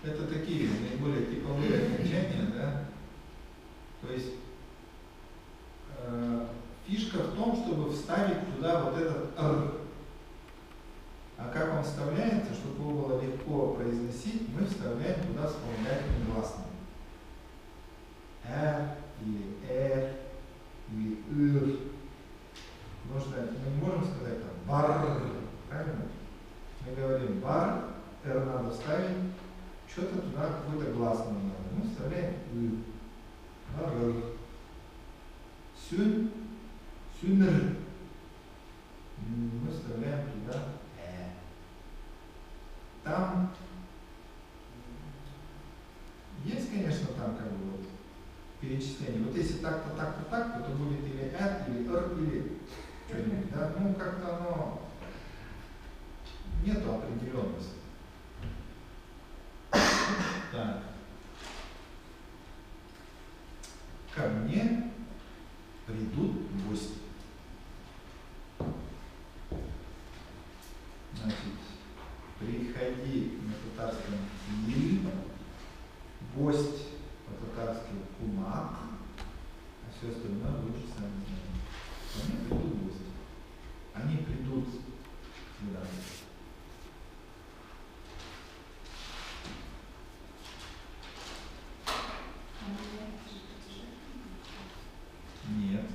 Это такие наиболее типовые окончания, да? То есть фишка в том, чтобы вставить туда вот этот «р». А как он вставляется, чтобы его было легко произносить, мы вставляем туда вспомогательные гласные. Или или «р». Мы не можем сказать там «бар», правильно? Мы говорим «бар», «р» надо вставить, что-то туда какой-то гласный надо. Мы вставляем «ы». «Бар». «Сюн», «сюнр». Мы вставляем туда «э». Там есть, конечно, там как бы вот перечисление. Вот если так-то, так-то, так, то это будет или «р», или «р», или что-нибудь, да? Ну, как-то оно нету определенности. Так. Ко мне придут гости. Значит, приходи на татарском «киль», гость по-татарски «кумак», а все остальное вы уже сами знаете. Ко мне придут гости. Они придут сюда. Нет.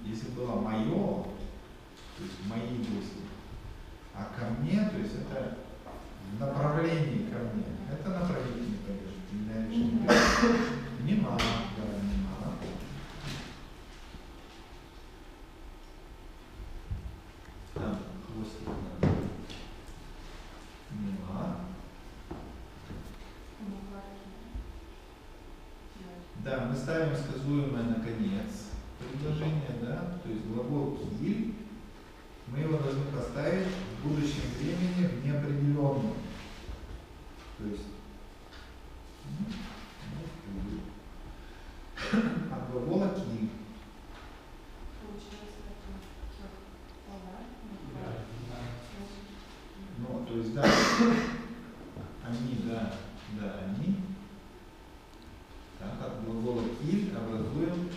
Если было мое, то есть мои гости, а ко мне, то есть это в направлении ко мне, это направительный падеж. Нема, да, нема. Там хвостик надо. Нема. Да, мы ставим сказуемое на конец предложения, да, то есть глагол «киль», мы его должны поставить в будущем времени в неопределенном. То есть от глагола «киль». Ну, то есть, да, они, да, они. Так, от глагола «киль» образуем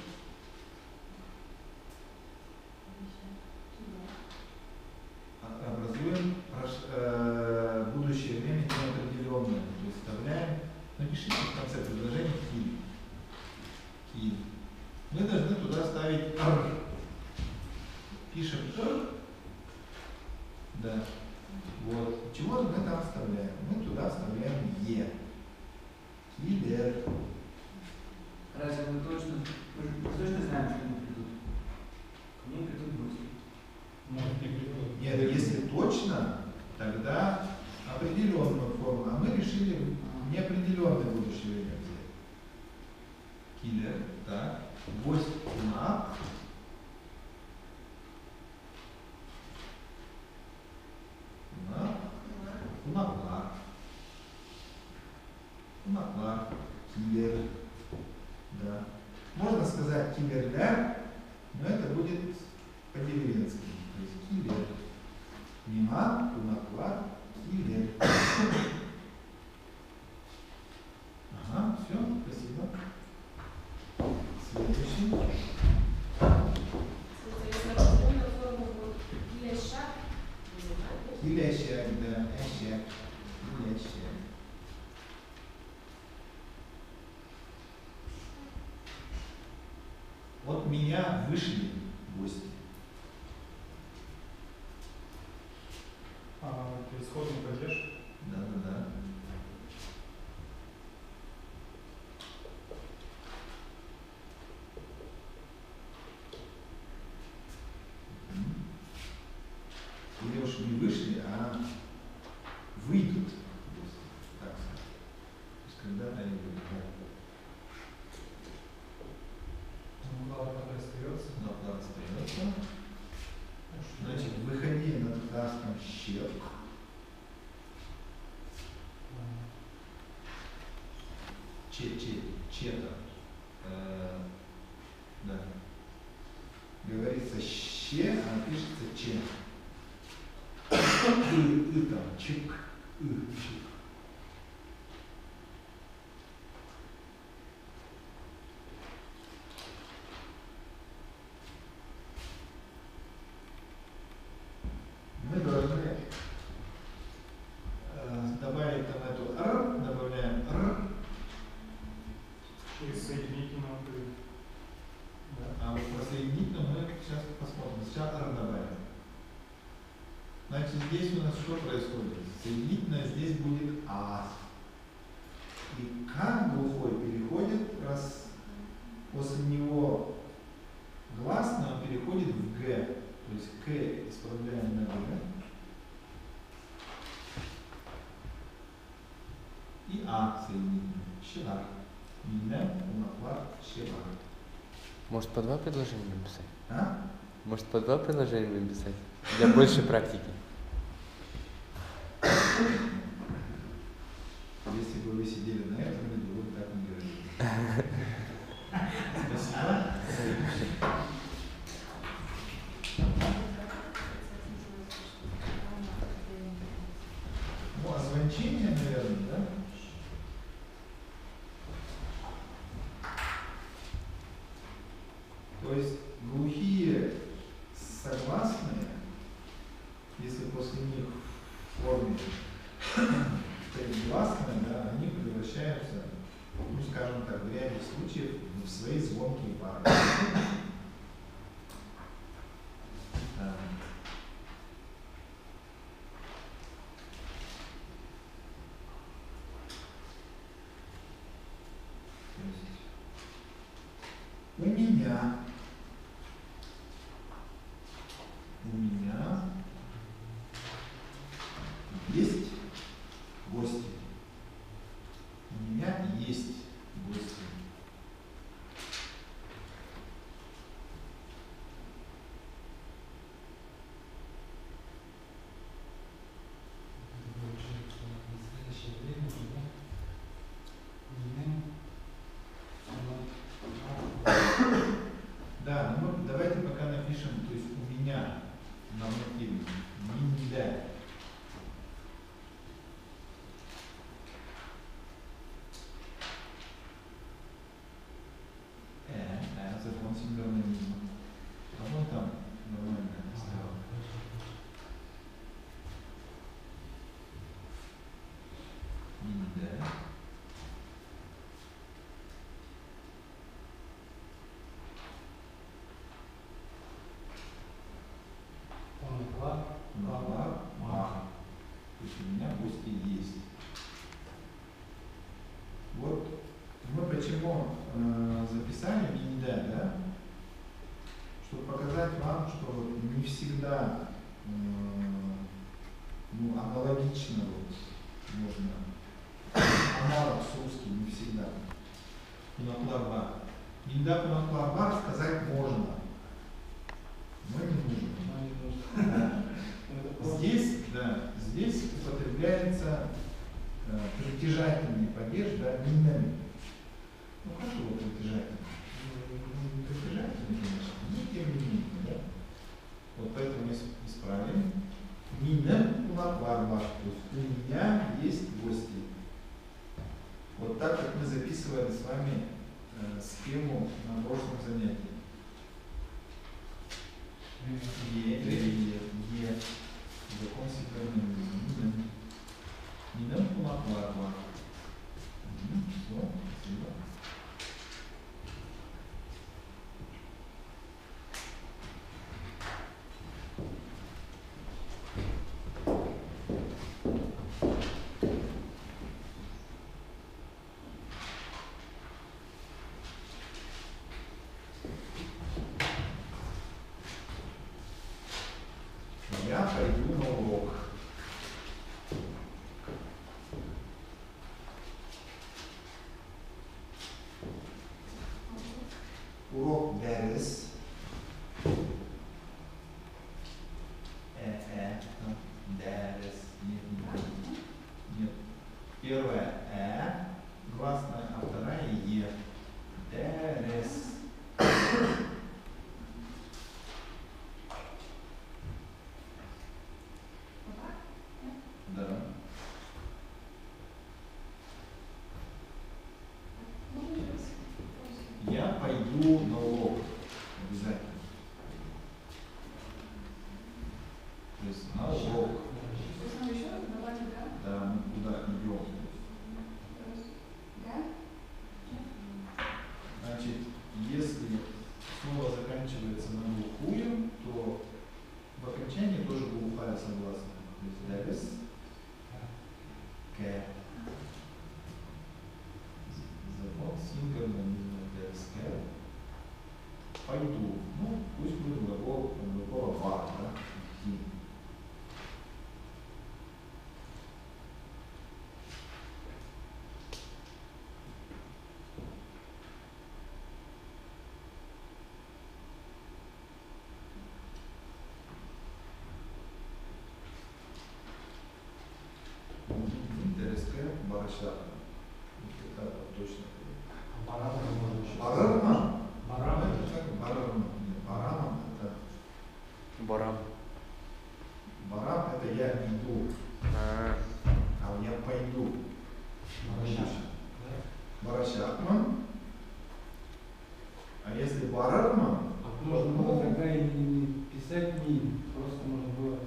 будущее время неопределенное. То есть вставляем, напишите в конце предложения «киль». «Киль». Мы должны туда ставить «р». Пишем «р». Да. Вот. Чего мы там вставляем? Мы туда вставляем «е». «Килер». Разве мы точно знаем, что они придут? К ним придут гости. Может, не придут. Нет, если точно, тогда определенную форму. А мы решили неопределенное будущее время взять. Килер, так. Гость «кумак». «Кумаклар». «Кумаклар». «Килер». Да. Можно сказать «килерлер», но это будет по-деревенски. То есть «килер». «Нема», «кумаклар», «килер». Ага, все, спасибо. Следующий. Килещак, да, эщак, килещак. От меня вышли гости. Это исходный падеж. Да. Или уж не вышли, а выйдут гости. Так сказать. То есть когда-то они выйдут. Плата остается. Но плата остается. Значит, выходи на татарском «щек». Чета. Да. Говорится «ще», а пишется «че». Там, чик, чик. происходит? Соединительное здесь будет А. И К глухой переходит, раз после него гласное, он переходит в Г. То есть К исправляем на Г. И А соединительное. Щелар. Минем, унаклад, щелар. Может, по 2 предложения написать? А? Может, по 2 предложения написать? Для большей практики. Если бы вы сидели на этом, вы бы так не говорили. Спасибо. Ну, озвончение, наверное, да? То есть глухие согласные, если после них в форме стоит гласное, да, они превращаются, ну, скажем так, в ряде случаев в свои звонкие пары. Да. То есть у меня есть гости. У меня есть гости. Да, но мы давайте пока напишем, то есть у меня нормативно. Минда. Закон сингармонизма. А вон там нормально стоял. Минда. Унаклад, ма. То есть у меня гости есть. Вот мы почему записали минда, да? Чтобы показать вам, что вот не всегда ну, аналогично вот, можно. Аналог с русским не всегда. Унаклад. Минда унаклад сказать можно. Но не нужно. Да. Здесь, да, здесь употребляется притяжательный падеж, да, минем. Ну как его притяжательный? Не притяжательный, конечно, но тем не менее, да. Вот поэтому мы исправим. Минем унаклад. То есть у меня есть гости. Вот так, как мы записывали с вами схему на прошлом занятии. Е. Закон синхронизма. Минем унаклад. Все, спасибо. Я пойду на урок. Урок дерес. Дерес. Нет. Первое гласная, а вторая е. Дерес. Да. Я пойду на урок. Обязательно. То есть на урок. Да, мы куда идем. ДСК. Закон сингармонизма ДСК. Пойду. Ну, пусть будет глагол пар, да? Идти. ДСК барашат. Это точно. Барана можно еще. Барарма? Барана. Это как барарма. Барарма это. Барам. Барам это я иду, А, а я пойду. Барашат. Барашатман. А если барарман, Можно было тогда и не писать ни, просто можно было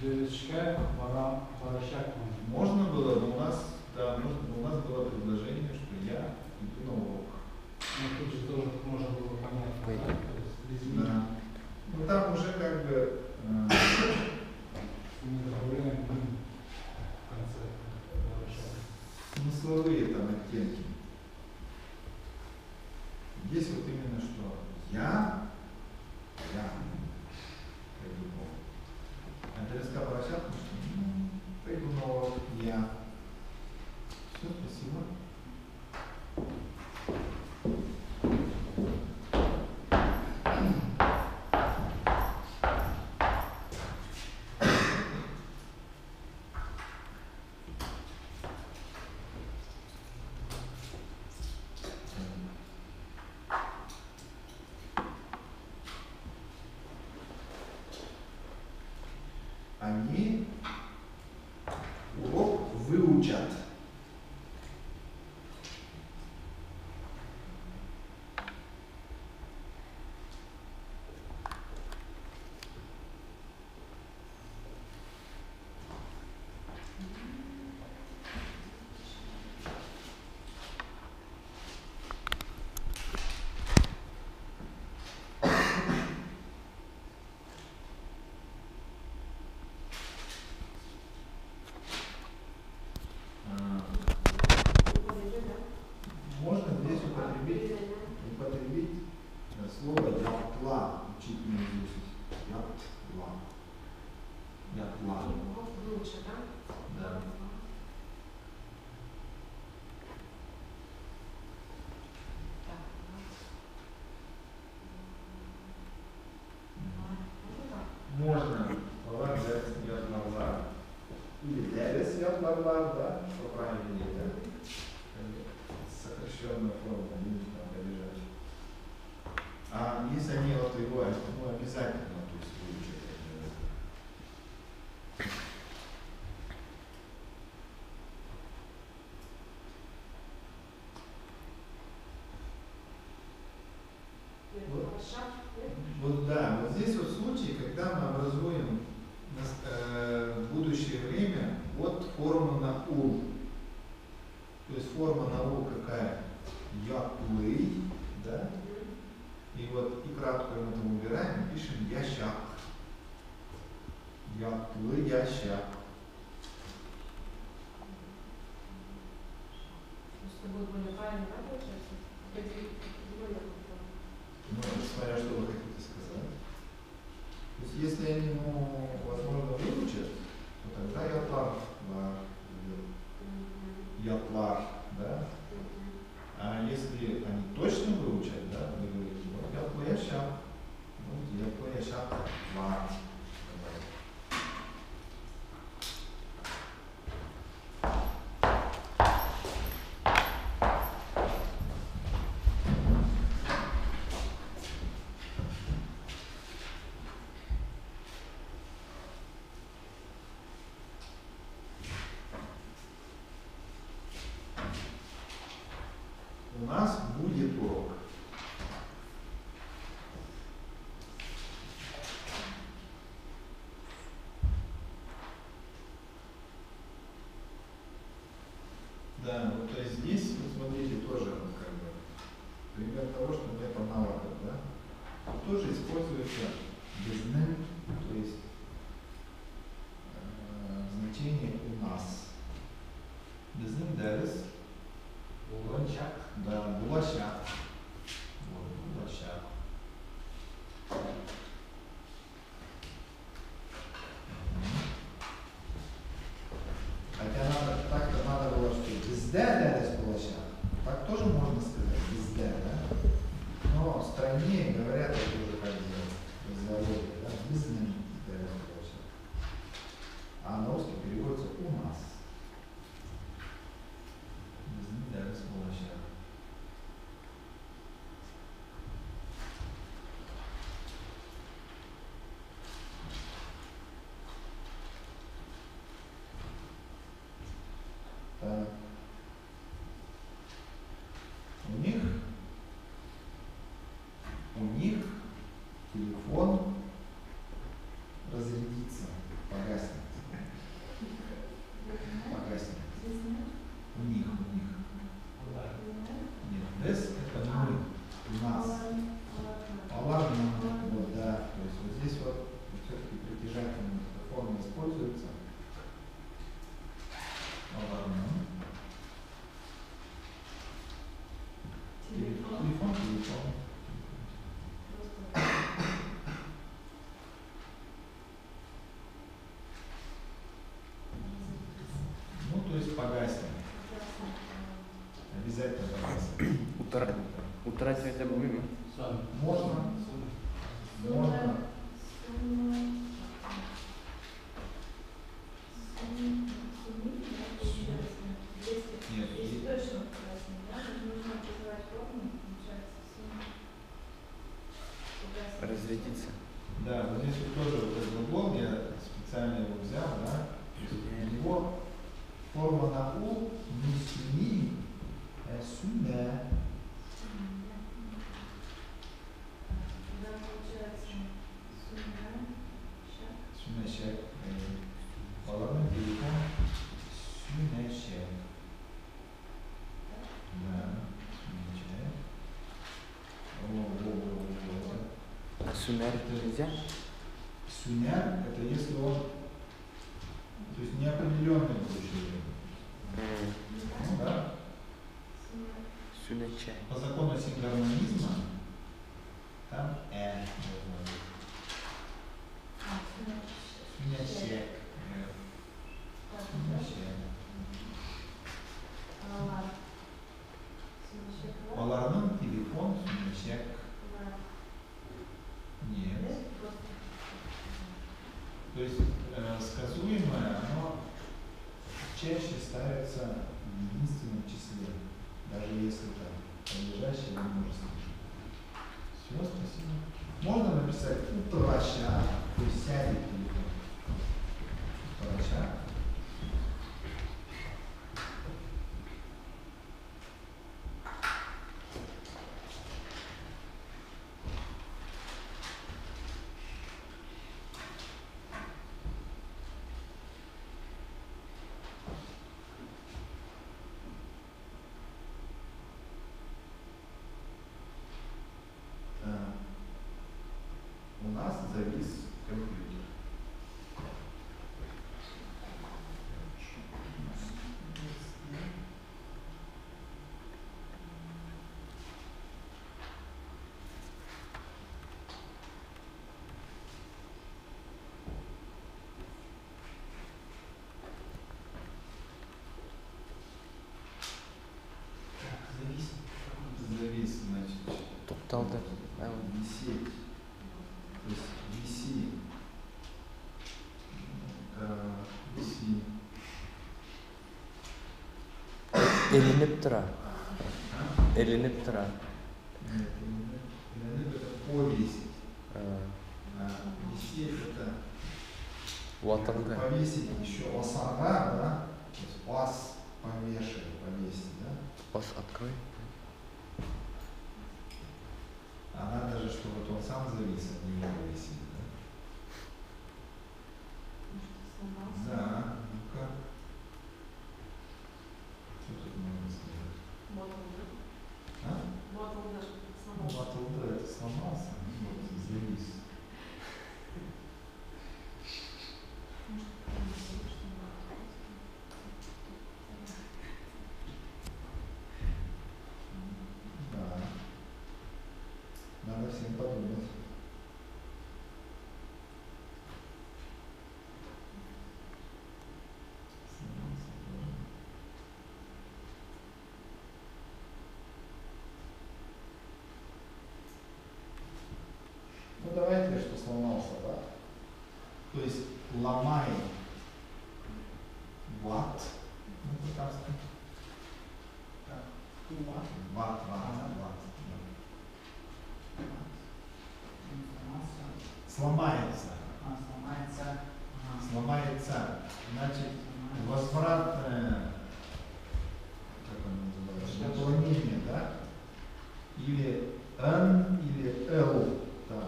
ДСК, барашат. можно было, но у нас, да, у нас было предложение, что я иду на урок. Но тут же тоже можно было понять, Ой. да? То есть без ни. Да. Ну там уже как бы Мы добавляем ни в конце барашат. смысловые там оттенки. Здесь вот именно что я пойду на урок. А ДСК барашат, пойду на урок, я. Все, спасибо. Они урок выучат. Можно здесь употребить слово ятла, учить наизусть. Ятла. Ятла. Лучше, да? Да. Можно молодец, ятлар. Или дерес ятлар, да? Что правильнее, да? Сокращенная форма, будет там полежать. А если они вот его, ну обязательно, то есть выучат. Вот да, вот здесь вот случай, когда мы образуем будущее время от формы на у. То есть форма на у какая? Яплый, да? И вот и краткую мы там убираем и пишем ящак. Яплый ящак. Что будет более правильно, да, получается? Ну, смотря что вы хотите сказать. То есть если они, ну, возможно, выучат, то тогда ятлар, ятлар, да? А если они точно выучат, да, вы говорите, вот ятлый ящак, вот ятлый ящак, ла. У нас будет урок. Да, вот то есть здесь, вот смотрите, тоже вот как бы пример того, что мне помалато, да? Тут тоже используется безнен, то есть значение у нас. Девис. Булончак. Да, булащак. Вот, булащак. Хотя надо, так-то надо было, что без Д Девис булащак. Так тоже можно сказать, без Д, да? Но стройнее говорят, это уже как бы разговоры, да? Без знаменитых Девис булащак. А на русский переводится у нас. Без Девис булащак. Так. У них телефон разрядится, погаснет. Погаснет. У них. Нет, this это мы, у нас. Аларм, вот, да. То есть вот здесь вот все-таки притяжательная форма используется. Аларм. Телефон. Ну, то есть погаснет. Обязательно погаснет. Утратить хотя бы время. Можно. Можно. Нет, Если точно красный, да, нужно называть форму, получается, Разрядиться. да, вот здесь вот тоже вот этот глагол, я специально его взял, да. То есть у него форма на у не сюни, а сюда. Тогда получается Сюнешек. Положим телефон. Сюнешек. Да, сюнешек. О. А сумер нельзя? Сюняр это если он, то есть неопределенный будущее время. Ну да. Сюнечай. По закону сингармонизма там должно быть. Сюнящек. Сюнящек. Аларның телефон сюнящек. Нет. То есть сказуемое, оно чаще ставится в единственном числе, даже если это подлежащее или множественное. Все, спасибо. Можно написать утраща, то есть сядет телефон. Утраща. У нас завис компьютер. Завис, значит. Топталды. Висеть. То есть виси. Виси. Elinip тұра. А? Elinip тұра. Нет, это повесить. А, А висеть это Уатылды. повесить еще осага, да? То есть вас повешали, повесить, да? Ос открой. А надо же, чтобы вот он сам завис, от него висит, да? Да, ну-ка. Что тут можно сказать? А? Ну, батлда это сломался, вот, завис. Ват. Сломается. Сломается. Значит, возвратное, как оно называется, наклонение, да? Или N, или L. Да.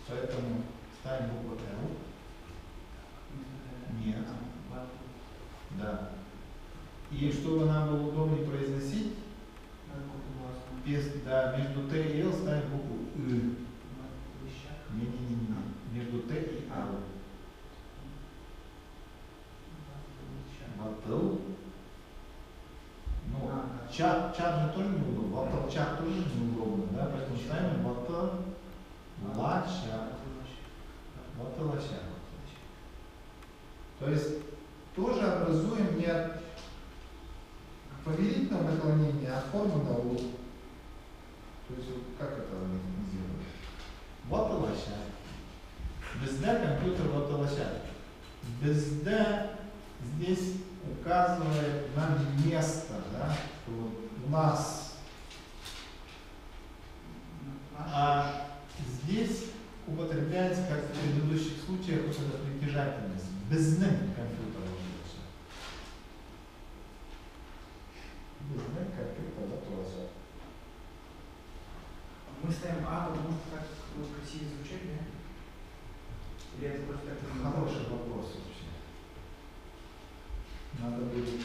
Поэтому ставим букву L. Нет. Да. И чтобы нам было удобнее произносить, да, между Т и Л ставим букву И. Не. Между Т и Л. Ватл. Ну, чат же тоже неудобно. Ватл-чат тоже неудобно, да? Поэтому ставим ватл-лачат. Ватл-лачат. То есть тоже образуем не от повелительного наклонения, а от формы на угол. То есть вот как это сделать? Ватл-лачат. Без Д компьютер ватл-лачат. Без Д здесь указывает нам место, да, что вот у нас. А здесь употребляется, как в предыдущих случаях, вот эта притяжательность. Без Н компьютер ватл-лачат. Без Н компьютер ватл-лачат. Мы ставим А, потому что так красиво звучит, да? Или это просто так? Хороший вопрос вообще. Надо будет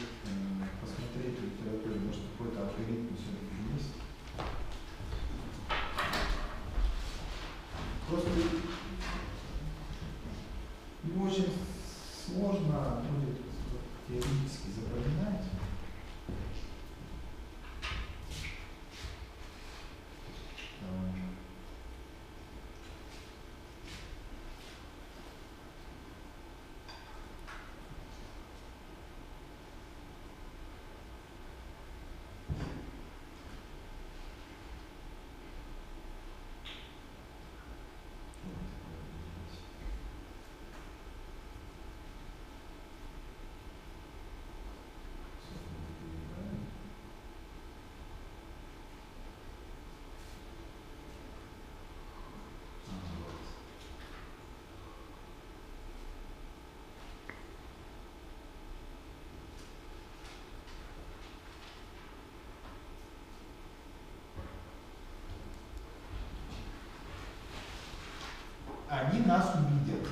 посмотреть в литературе, может какой-то алгоритм все-таки есть. Просто его очень сложно будет теоретически запоминать. Они нас увидят.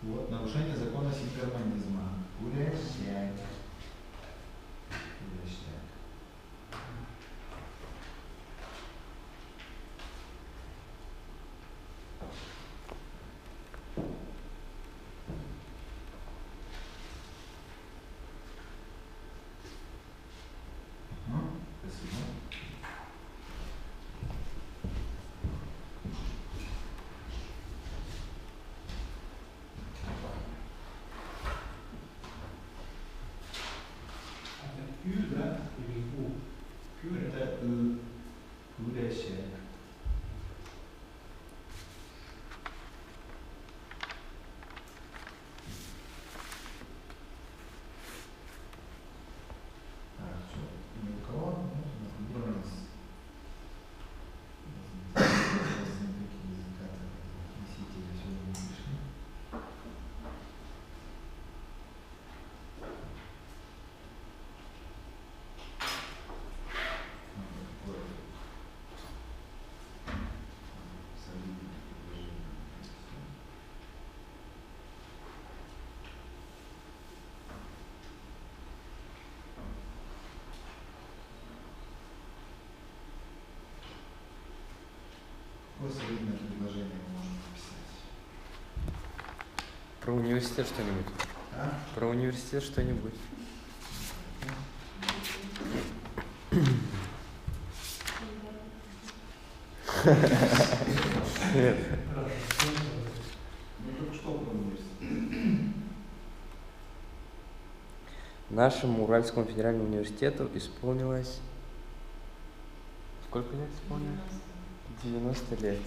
Вот, нарушение закона синхронизма. Гулящая. Спасибо. Это Ю, да? Или У? Q это гулящая. Так, что, ни у кого? Нет, у нас такие языка носители сегодня не пришли. Какое солидное предложение мы можем написать? Про университет что-нибудь. А? Про университет что-нибудь. Ну только что про университет? Нашему Уральскому федеральному университету исполнилось... Сколько лет исполнилось? 90 лет.